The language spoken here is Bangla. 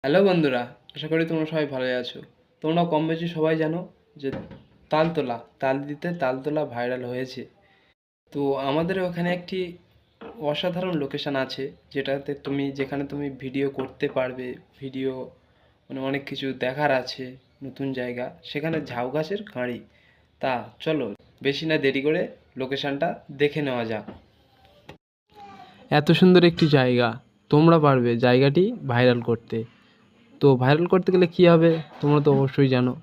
হ্যালো বন্ধুরা, আশা করি তোমরা সবাই ভালোই আছো। তোমরা কম বেশি সবাই জানো যে তালতলা, তালদিতে তালতলা ভাইরাল হয়েছে। তো আমাদের ওখানে একটি অসাধারণ লোকেশান আছে, যেখানে তুমি ভিডিও করতে পারবে। ভিডিও মানে অনেক কিছু দেখার আছে, নতুন জায়গা, সেখানে ঝাউগাছের কাঁড়ি। তা চলো, বেশি না দেরি করে লোকেশানটা দেখে নেওয়া যাক। এত সুন্দর একটি জায়গা, তোমরা পারবে জায়গাটি ভাইরাল করতে। তো ভাইরাল করতে গেলে কী হবে তোমরা তো অবশ্যই জানো।